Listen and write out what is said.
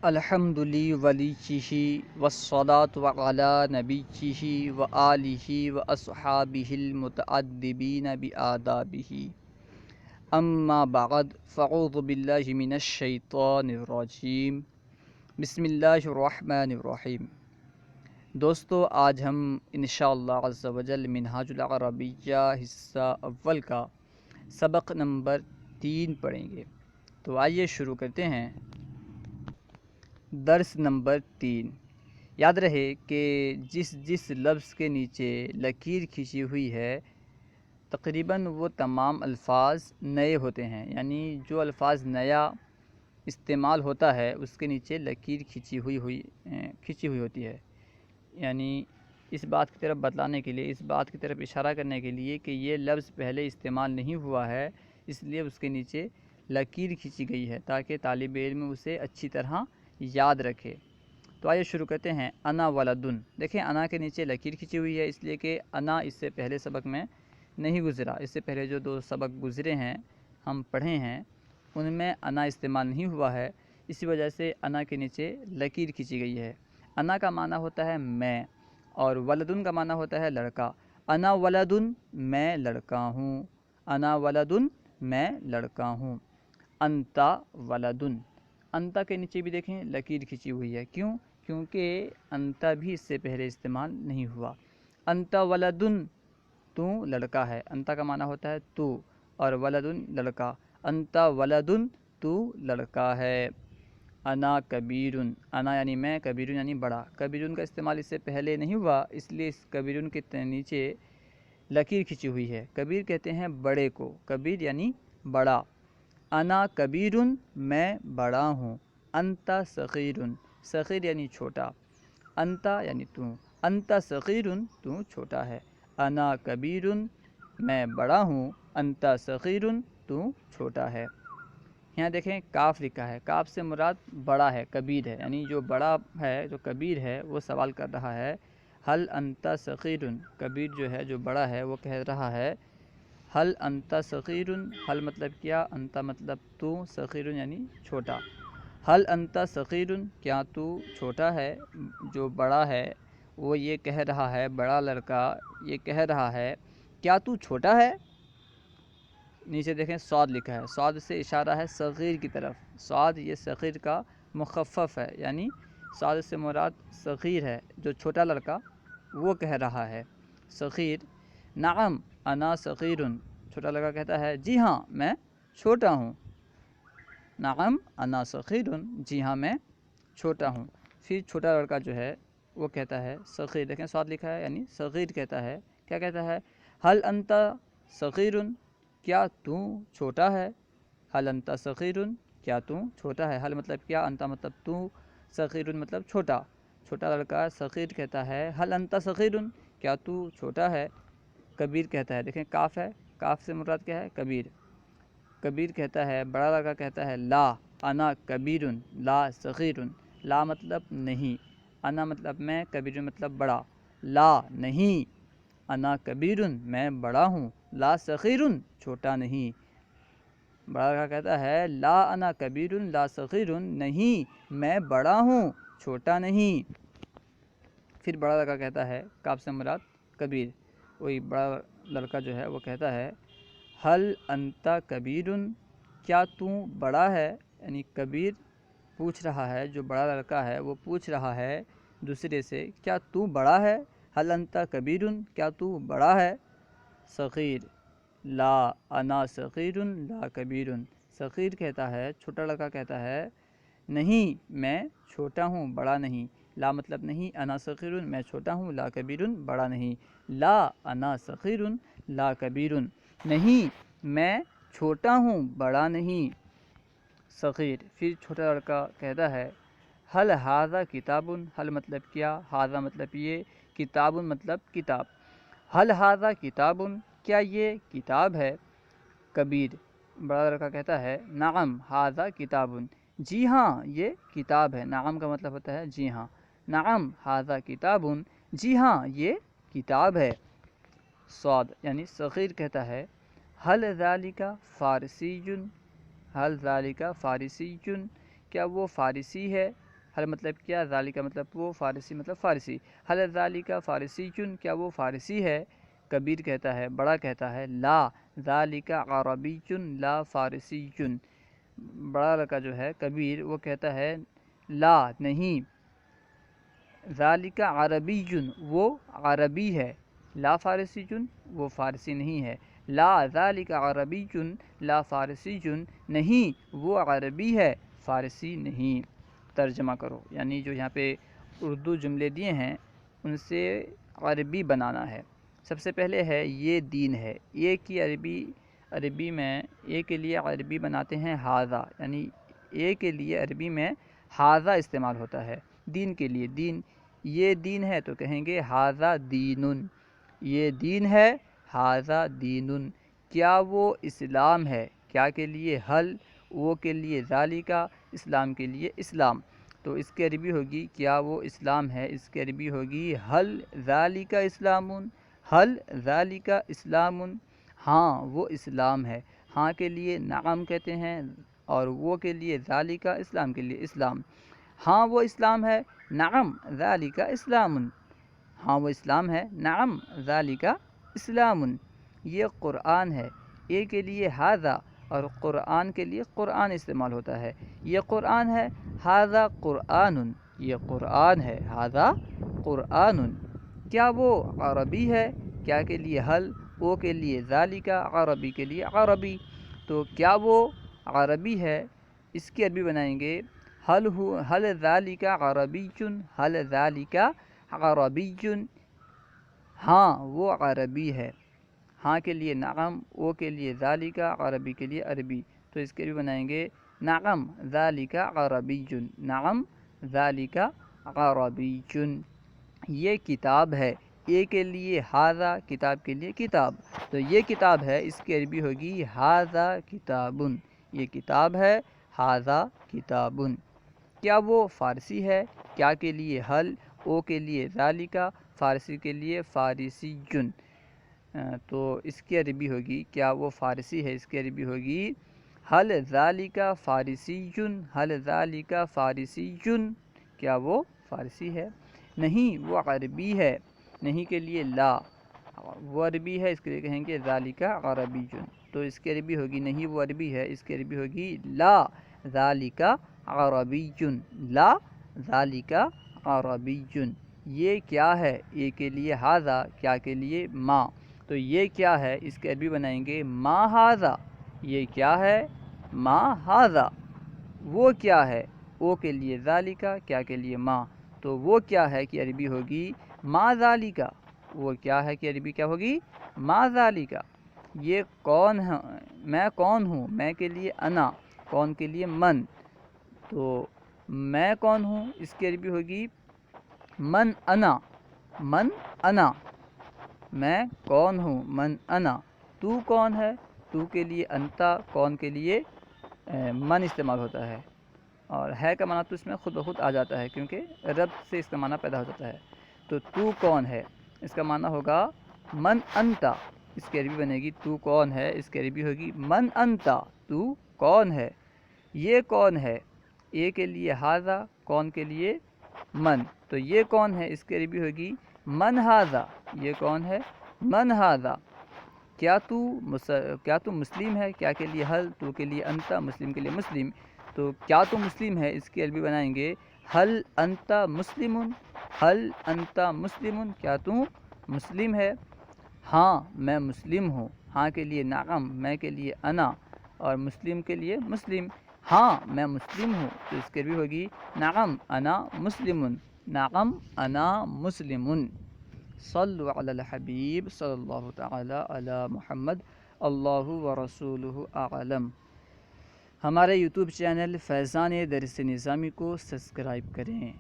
الحمد لله وليه والصلاة على نبيه وآله وأصحابه المتأدبين بآدابه أما بعد فأعوذ بالله من الشيطان الرجيم بسم اللہ الرحمن الرحیم۔ دوستو، آج ہم انشاءاللہ عز و جل منہاج العربیہ حصہ اول کا سبق نمبر 3 پڑھیں گے۔ تو آئیے شروع کرتے ہیں۔ درس نمبر 3۔ یاد رہے کہ جس لفظ کے نیچے لکیر کھینچی ہوئی ہے تقریباً وہ تمام الفاظ نئے ہوتے ہیں، یعنی جو الفاظ نیا استعمال ہوتا ہے اس کے نیچے لکیر کھینچی ہوئی ہوتی ہے، یعنی اس بات کی طرف بتلانے کے لیے، اس بات کی طرف اشارہ کرنے کے لیے کہ یہ لفظ پہلے استعمال نہیں ہوا ہے، اس لیے اس کے نیچے لکیر کھینچی گئی ہے تاکہ طالب علم اسے اچھی طرح یاد رکھے۔ تو آئیے شروع کرتے ہیں۔ انا ولدن، دیکھیں انا کے نیچے لکیر کھینچی ہوئی ہے اس لیے کہ انا اس سے پہلے سبق میں نہیں گزرا، اس سے پہلے جو 2 سبق گزرے ہیں ہم پڑھے ہیں ان میں انا استعمال نہیں ہوا ہے، اسی وجہ سے انا کے نیچے لکیر کھینچی گئی ہے۔ انا کا معنی ہوتا ہے میں، اور ولدن کا معنی ہوتا ہے لڑکا۔ انا ولدن، میں لڑکا ہوں۔ انا ولدن، میں لڑکا ہوں۔ انتا ولدن، انتا کے نیچے بھی دیکھیں لکیر کھینچی ہوئی ہے، کیونکہ انتا بھی اس سے پہلے استعمال نہیں ہوا۔ انتا ولدن، تو لڑکا ہے۔ انتا کا معنی ہوتا ہے تو، اور ولدن لڑکا۔ انتا ولدن، تو لڑکا ہے۔ انا کبیرن، انا یعنی میں، کبیرن یعنی بڑا۔ کبیرن کا استعمال اس سے پہلے نہیں ہوا، اس لیے اس کبیرن کے نیچے لکیر کھینچی ہوئی ہے۔ کبیر کہتے ہیں بڑے کو، کبیر یعنی بڑا۔ انا کبیرن، میں بڑا ہوں۔ انتا صغیرن، صغیر یعنی چھوٹا۔ انتا یعنی تو، انتا صغیرن، تو چھوٹا ہے۔ انا کبیرن، میں بڑا ہوں۔ انتا صغیرن، تو چھوٹا ہے۔ یہاں دیکھیں کاف لکھا ہے، کاف سے مراد بڑا ہے، کبیر ہے، یعنی جو بڑا ہے، جو کبیر ہے وہ سوال کر رہا ہے حل انتا صغیرن، کبیر جو ہے جو بڑا ہے وہ کہہ رہا ہے حل انتا صغیرن، حل مطلب کیا، انتا مطلب تو، صغیرن یعنی چھوٹا۔ حل انتا صغیرن، کیا تو چھوٹا ہے؟ جو بڑا ہے وہ یہ کہہ رہا ہے، بڑا لڑکا یہ کہہ رہا ہے کیا تو چھوٹا ہے؟ نیچے دیکھیں صاد لکھا ہے، صاد سے اشارہ ہے صغیر کی طرف۔ صاد یہ صغیر کا مخفف ہے، یعنی صاد سے مراد صغیر ہے، جو چھوٹا لڑکا وہ کہہ رہا ہے صغیر۔ نعم انا صغیرن، چھوٹا لڑکا کہتا ہے جی ہاں میں چھوٹا ہوں۔ نعم انا صغیرن، جی ہاں میں چھوٹا ہوں۔ پھر چھوٹا لڑکا جو ہے وہ کہتا ہے صغیر، دیکھیں صاد لکھا ہے یعنی صغیر کہتا ہے، کیا کہتا ہے حل انتا صغیرن، کیا تو چھوٹا ہے؟ حل انتا صغیرن، کیا تو چھوٹا ہے؟ حل مطلب کیا، انتا مطلب تو، صغیرن مطلب چھوٹا۔ چھوٹا لڑکا صغیر کہتا ہے حل انتا صغیرن، کیا تو چھوٹا ہے؟ کبیر کہتا ہے، دیکھیں کاف ہے، کاف سے مراد کیا ہے، کبیر۔ کبیر کہتا ہے، بڑا لڑکا کہتا ہے لا انا کبیرن لا صغیرن، لا مطلب نہیں، انا مطلب میں، کبیرن مطلب بڑا۔ لا نہیں، انا کبیرن، میں بڑا ہوں، لا صغیرن، چھوٹا نہیں۔ بڑا لڑکا کہتا ہے لا انا کبیرن لا صغیرن، نہیں میں بڑا ہوں چھوٹا نہیں۔ پھر بڑا لڑکا کہتا ہے، کاف سے مراد کبیر، وہی بڑا لڑکا جو ہے وہ کہتا ہے حل انتا کبیرن، کیا تو بڑا ہے؟ یعنی کبیر پوچھ رہا ہے، جو بڑا لڑکا ہے وہ پوچھ رہا ہے دوسرے سے کیا تو بڑا ہے؟ حل انتا کبیرن، کیا تو بڑا ہے؟ صغیر لا انا صغیرن لا کبیرن، صغیر کہتا ہے، چھوٹا لڑکا کہتا ہے نہیں میں چھوٹا ہوں بڑا نہیں۔ لا مطلب نہیں، انا صغیرن میں چھوٹا ہوں، لا کبیرن بڑا نہیں۔ لا انا صغیرن لا کبیرن، نہیں میں چھوٹا ہوں بڑا نہیں۔ صغیر۔ پھر چھوٹا لڑکا کہتا ہے حل ھذا کتاب، حل مطلب کیا، ھذا مطلب یہ، کتاب مطلب کتاب۔ حل ھذا کتاب، کیا یہ کتاب ہے؟ کبیر۔ بڑا لڑکا کہتا ہے نعم ھذا کتاب، جی ہاں یہ کتاب ہے۔ نعم کا مطلب ہوتا ہے جی ہاں۔ نعم ھذا کتاب، جی ہاں یہ کتاب ہے۔ صاد یعنی صغیر کہتا ہے حل ذالک فارسی، حل ذالک فارسی، کیا وہ فارسی ہے؟ حل مطلب کیا، ذالک مطلب وہ، فارسی مطلب فارسی. حل ذالک فارسی چن، کیا وہ فارسی ہے؟ کبیر کہتا ہے، بڑا کہتا ہے لا ذالک عربی چن لا فارسی چن. بڑا لڑکا جو ہے کبیر وہ کہتا ہے لا نہیں، ذالک عربی چن وہ عربی ہے، لا فارسی چن وہ فارسی نہیں ہے. لا ذالک عربی چن لا فارسی چن، نہیں وہ عربی ہے فارسی نہیں. ترجمہ کرو، یعنی جو یہاں پہ اردو جملے دیے ہیں ان سے عربی بنانا ہے. سب سے پہلے ہے یہ دین ہے، یہ کی عربی میں ایک کے لیے عربی بناتے ہیں ھذا، یعنی ایک کے لیے عربی میں ھذا استعمال ہوتا ہے. دین کے لیے دین، یہ دین ہے تو کہیں گے ھذا دین، یہ دین ہے ھذا دین. کیا وہ اسلام ہے، کیا کے لیے حل، وہ کے لیے ذالکا، اسلام کے لیے اسلام. تو اس کی عربی ہوگی کیا وہ اسلام ہے، اس کی عربی ہوگی حل ذالک اسلام، حل ذالک اسلام. ہاں وہ اسلام ہے، ہاں کے لیے نعم کہتے ہیں، اور وہ کے لیے ذالک، اسلام کے لیے اسلام. ہاں وہ اسلام ہے، نعم ذالک اسلام، ہاں وہ اسلام ہے، نعم ذالک اسلام. یہ قرآن ہے، اے کے لیے ھذا اور قرآن کے لیے قرآن استعمال ہوتا ہے. یہ قرآن ہے، ھذا قرآن، یہ قرآن ہے، ھذا قرآن. کیا وہ عربی ہے، کیا کے لیے حل، او کے لیے ذالک، عربی کے لیے عربی. تو کیا وہ عربی ہے، اس کی عربی بنائیں گے حل ذالک عربی چن، حل ذالک عربی چن. ہاں وہ عربی ہے، ہاں کے لیے نعم، او کے لیے ذالک، عربی کے لیے عربی. تو اس کے بھی بنائیں گے نعم ذالک عربی چن، نعم ذالک عربی چن. یہ کتاب ہے، اے کے لیے ھذا، کتاب کے لیے کتاب. تو یہ کتاب ہے، اس کی عربی ہوگی ھذا کتاب، یہ کتاب ہے ھذا کتاب. کیا وہ فارسی ہے، کیا کے لیے حل، او کے لیے ذالک، فارسی کے لیے فارسی چن. تو اس کی عربی ہوگی کیا وہ فارسی ہے، اس کی عربی ہوگی حل ذالک فارسی چن، حل ذالک فارسی چن. کیا وہ فارسی ہے؟ نہیں وہ عربی ہے، نہیں کے لیے لا، وہ عربی ہے، اس کے لیے کہیں گے ذالک عربی چن. تو اس کی عربی ہوگی نہیں وہ عربی ہے، اس کی عربی ہوگی لا ذالک عربی چن، لا ذالک عربی چن. یہ کیا ہے، یہ کے لیے ھذا، کیا کے لیے ما. تو یہ کیا ہے، اس کی عربی بنائیں گے ما ھذا، یہ کیا ہے ما ھذا. وہ کیا ہے، او کے لیے ذالک، کیا کے لیے ما. تو وہ کیا ہے کی عربی ہوگی ما ذالک، وہ کیا ہے کی عربی کیا ہوگی ما ذالک. یہ کون ہے، میں کون ہوں، میں کے لیے انا، کون کے لیے من. تو میں کون ہوں، اس کی عربی ہوگی من انا، من انا. میں کون ہوں، من انا. تو کون ہے، تو کے لیے انتا، کون کے لیے من استعمال ہوتا ہے. اور ہے کا معنی تو اس میں خود بخود آ جاتا ہے، کیونکہ رب سے اس کا معنی پیدا ہو جاتا ہے. تو کون ہے، اس کا معنی ہوگا من انتا. اس کی عربی بنے گی تو کون ہے، اس کی عربی ہوگی من انتا، تو کون ہے. یہ کون ہے، اے کے لیے ھذا، کون کے لیے من. تو یہ کون ہے، اس کی عربی ہوگی من ھذا، یہ کون ہے من ھذا. کیا تو مسلم ہے، کیا کے لیے حل، تو کے لیے انتا، مسلم کے لیے مسلم. تو کیا تو مسلم ہے، اس کی عربی بنائیں گے حل انتا مسلم، حل انتا مسلم. کیا تو مسلم ہے. ہاں میں مسلم ہوں، ہاں کے لیے نعم، میں کے لیے انا، اور مسلم کے لیے مسلم. ہاں میں مسلم ہوں، تو اس کی عربی ہوگی نعم انا مسلم، نعم انا مسلم. صلوا علی الحبیب صلی اللہ تعالی علی محمد، اللہ و رسولہ اعلم. ہمارے یوٹیوب چینل فیضان درس نظامی کو سبسکرائب کریں.